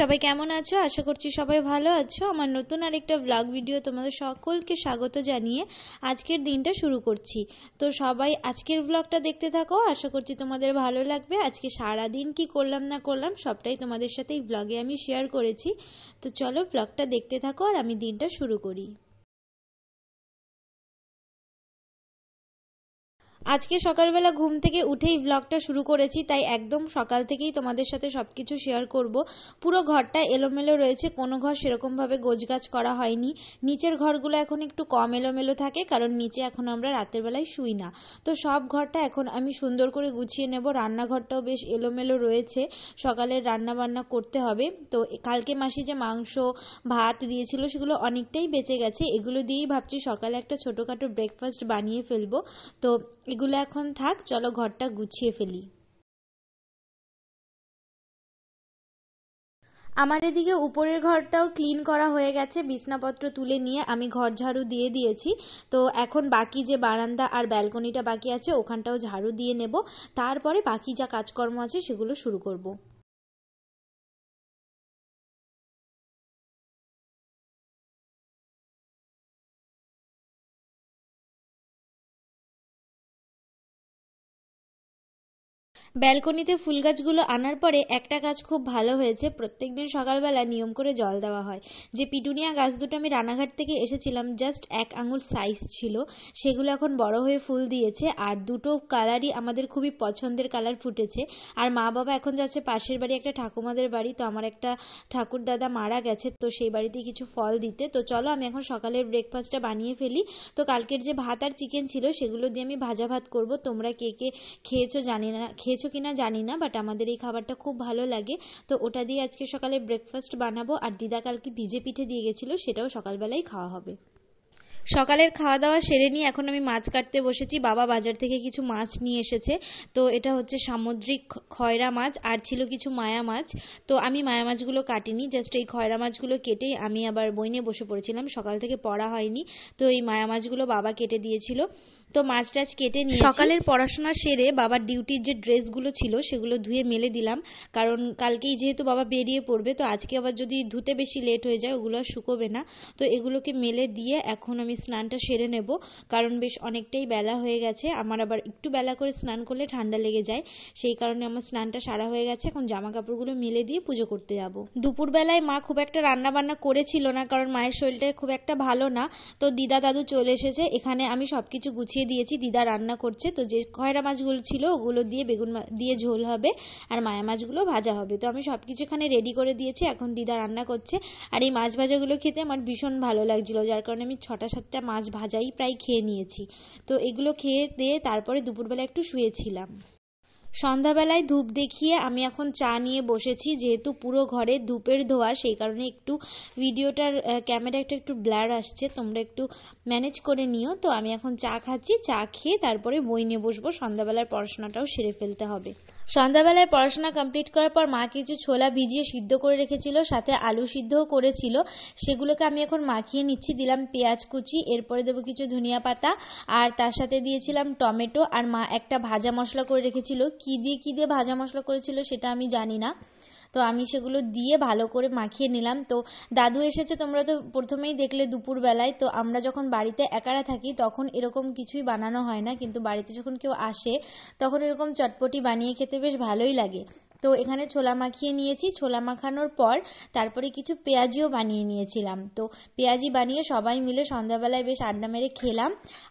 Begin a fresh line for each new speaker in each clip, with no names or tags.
সবাই কেমন আছো? আশা করছি সবাই ভালো আছো। আমার নতুন আরেকটা ব্লগ ভিডিও তোমাদের সকলকে স্বাগত জানিয়ে আজকের দিনটা শুরু করছি। তো সবাই আজকের ব্লগটা দেখতে থাকো, আশা করছি তোমাদের ভালো লাগবে। আজকে সারা দিন কি করলাম না করলাম সবটাই তোমাদের সাথে এই ব্লগে আমি শেয়ার করেছি। তো চলো ব্লগটা দেখতে থাকো আর আমি দিনটা শুরু করি। আজকে সকালবেলা ঘুম থেকে উঠেই ব্লগটা শুরু করেছি, তাই একদম সকাল থেকেই তোমাদের সাথে সবকিছু শেয়ার করব। পুরো ঘরটা এলোমেলো রয়েছে, কোনো ঘর সেরকম ভাবে গোছগাছ করা হয়নি। নিচের ঘরগুলো এখন একটু কম এলোমেলো থাকে, কারণ নিচে এখন আমরা রাতের বেলায় শুই না। তো সব ঘরটা এখন আমি সুন্দর করে গুছিয়ে নেব। রান্নাঘরটাও বেশ এলোমেলো রয়েছে, সকালের রান্না বান্না করতে হবে। তো কালকে মাসি যে মাংস ভাত দিয়েছিল সেগুলো অনেকটাই বেঁচে গেছে, এগুলো দিয়েই ভাবছি সকালে একটা ছোটোখাটো ব্রেকফাস্ট বানিয়ে ফেলবো। তো এগুলো এখন থাক, চলো ঘরটা গুছিয়ে ফেলি। আমার এদিকে উপরের ঘরটাও ক্লিন করা হয়ে গেছে, বিছনাপত্র তুলে নিয়ে আমি ঘর ঝাড়ু দিয়ে দিয়েছি। তো এখন বাকি যে বারান্দা আর ব্যালকনিটা বাকি আছে ওখানটাও ঝাড়ু দিয়ে নেব, তারপরে বাকি যা কাজকর্ম আছে সেগুলো শুরু করব। ব্যালকনিতে ফুল গাছগুলো আনার পরে একটা কাজ খুব ভালো হয়েছে, প্রত্যেকদিন সকালবেলা নিয়ম করে জল দেওয়া হয়। যে পিটুনিয়া গাছ দুটো আমি রানাঘাট থেকে এসেছিলাম, জাস্ট 1 আঙুল সাইজ ছিল, সেগুলো এখন বড় হয়ে ফুল দিয়েছে। আর দুটো কালারই আমাদের খুবই পছন্দের কালার ফুটেছে। আর মা বাবা এখন যাচ্ছে পাশের বাড়ি একটা ঠাকুমাদের বাড়ি, তো আমার একটা ঠাকুর দাদা মারা গেছে, তো সেই বাড়িতে কিছু ফল দিতে। তো চলো আমি এখন সকালের ব্রেকফাস্টটা বানিয়ে ফেলি। তো কালকের যে ভাত আর চিকেন ছিল সেগুলো দিয়ে আমি ভাজা ভাত করব। তোমরা কে কে খেয়েছো কিনা জানি না, বাট আমাদের এই খাবারটা খুব ভালো লাগে। তো ওটা দিয়ে আজকে সকালে ব্রেকফাস্ট বানাবো। আর দিদা কালকে ভিজে পিঠে দিয়ে গেছিলো, সেটাও সকালবেলায় খাওয়া হবে। সকালের খাওয়া দাওয়া সেরে নিয়ে এখন আমি মাছ কাটতে বসেছি। বাবা বাজার থেকে কিছু মাছ নিয়ে এসেছে। তো এটা হচ্ছে সামুদ্রিক খয়রা মাছ, আর ছিল কিছু মায়া মাছ। তো আমি মায়া মাছগুলো কাটিনি, জাস্ট এই খয়রা মাছগুলো কেটেই আমি আবার বই নিয়ে বসে পড়েছিলাম, সকাল থেকে পড়া হয়নি। তো এই মায়া মাছগুলো বাবা কেটে দিয়েছিল। তো মাছ টাছ কেটে নিয়ে সকালের পড়াশোনা সেরে বাবার ডিউটির যে ড্রেসগুলো ছিল সেগুলো ধুয়ে মেলে দিলাম, কারণ কালকেই যেহেতু বাবা বেরিয়ে পড়বে, তো আজকে আবার যদি ধুতে বেশি লেট হয়ে যায় ওগুলো আর শুকোবে না। তো এগুলোকে মেলে দিয়ে এখন আমি স্নানটা সেরে নেব, কারণ বেশ অনেকটাই বেলা হয়ে গেছে। আমার আবার একটু বেলা করে স্নান করলে ঠান্ডা লেগে যায়, সেই কারণে আমার স্নানটা সারা হয়ে গেছে। এখন জামা কাপড়গুলো মেলে দিয়ে পুজো করতে যাব। দুপুরবেলায় মা খুব একটা রান্না বান্না করেছিল না, কারণ মায়ের শরীরটা খুব একটা ভালো না। তো দিদা দাদু চলে এসেছে, এখানে আমি সবকিছু গুছিয়ে দিয়েছি, দিদা রান্না করছে। তো যে খয়রা মাছগুলো ছিল ওগুলো দিয়ে বেগুন দিয়ে ঝোল হবে, আর মায়া মাছগুলো ভাজা হবে। তো আমি সবকিছু এখানে রেডি করে দিয়েছি, এখন দিদা রান্না করছে। আর এই মাছ ভাজাগুলো খেতে আমার ভীষণ ভালো লাগছিল, যার কারণে আমি 6টা 7টা মাছ ভাজাই প্রায় খেয়ে নিয়েছি। তো এগুলো খেয়ে দিয়ে তারপরে দুপুরবেলা একটু শুয়েছিলাম। সন্ধ্যাবেলায় ধূপ দেখিয়ে আমি এখন চা নিয়ে বসেছি, যেহেতু পুরো ঘরে ধূপের ধোঁয়া, সেই কারণে একটু ভিডিওটার ক্যামেরাটা একটু ব্লার আসছে, তোমরা একটু ম্যানেজ করে নিও। তো আমি এখন চা খাচ্ছি, চা খেয়ে তারপরে বই নিয়ে বসবো, সন্ধ্যাবেলার পড়াশোনাটাও সেরে ফেলতে হবে। সন্ধ্যাবেলায় পড়াশোনা কমপ্লিট করার পর মা কিছু ছোলা ভিজিয়ে সিদ্ধ করে রেখেছিল, সাথে আলু সিদ্ধও করেছিল, সেগুলোকে আমি এখন মাখিয়ে নিচ্ছি। দিলাম পেঁয়াজ কুচি, এরপরে দেবো কিছু ধনিয়া পাতা, আর তার সাথে দিয়েছিলাম টমেটো। আর মা একটা ভাজা মশলা করে রেখেছিল, কি দিয়ে ভাজা মশলা করেছিল সেটা আমি জানি না। তো আমি সেগুলো দিয়ে ভালো করে মাখিয়ে নিলাম। তো দাদু এসেছে, তোমরা তো প্রথমেই দেখলে দুপুরবেলায়। তো আমরা যখন বাড়িতে একারা থাকি তখন এরকম কিছুই বানানো হয় না, কিন্তু বাড়িতে যখন কেউ আসে তখন এরকম চটপটি বানিয়ে খেতে বেশ ভালোই লাগে। তো এখানে ছোলা মাখিয়ে নিয়েছি, ছোলা মাখানোর পর তারপরে কিছু পেঁয়াজিও বানিয়ে নিয়েছিলাম। তো পেঁয়াজি বানিয়ে সবাই মিলে সন্ধ্যাবেলায় বেশ আড্ডা মেরে খেলাম।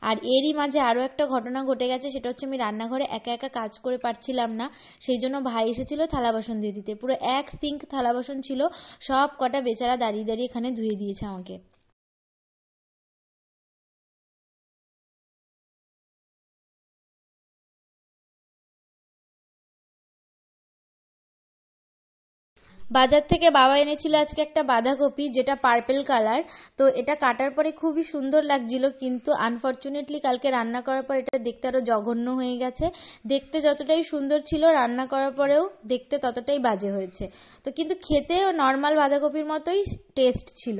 আর এরই মাঝে আরও একটা ঘটনা ঘটে গেছে, সেটা হচ্ছে আমি রান্নাঘরে একা একা কাজ করে পারছিলাম না, সেই জন্য ভাই এসেছিল থালা বাসন দিয়ে দিতে। পুরো এক সিঙ্ক থালা বাসন ছিল, সব কটা বেচারা দাঁড়িয়ে দাঁড়িয়ে এখানে ধুয়ে দিয়েছে আমাকে। বাজার থেকে বাবা এনেছিল আজকে একটা বাঁধাকপি, যেটা পার্পেল কালার। তো এটা কাটার পরে খুবই সুন্দর লাগছিল, কিন্তু আনফরচুনেটলি কালকে রান্না করার পর এটা দেখতে আরো জঘন্য হয়ে গেছে। দেখতে যতটাই সুন্দর ছিল, রান্না করার পরেও দেখতে ততটাই বাজে হয়েছে। তো কিন্তু খেতেও নর্মাল বাঁধাকপির মতোই টেস্ট ছিল।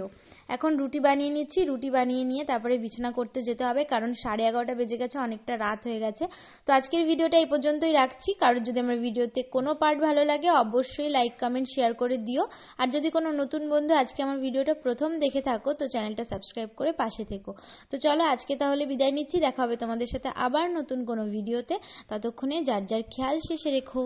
এখন রুটি বানিয়ে নিচ্ছি। রুটি বানিয়ে নিয়ে তারপরে বিছানা করতে যেতে হবে, কারণ 11:30 বেজে গেছে, অনেকটা রাত হয়ে গেছে। তো আজকের ভিডিওটা এই পর্যন্তই রাখছি। কারোর যদি আমার ভিডিওতে কোনো পার্ট ভালো লাগে অবশ্যই লাইক কমেন্ট শেয়ার করে দিও। আর যদি কোনো নতুন বন্ধু আজকে আমার ভিডিওটা প্রথম দেখে থাকো তো চ্যানেলটা সাবস্ক্রাইব করে পাশে থেকো। তো চলো আজকে তাহলে বিদায় নিচ্ছি, দেখা হবে তোমাদের সাথে আবার নতুন কোনো ভিডিওতে। ততক্ষণে যার যার খেয়াল শেষে রেখো।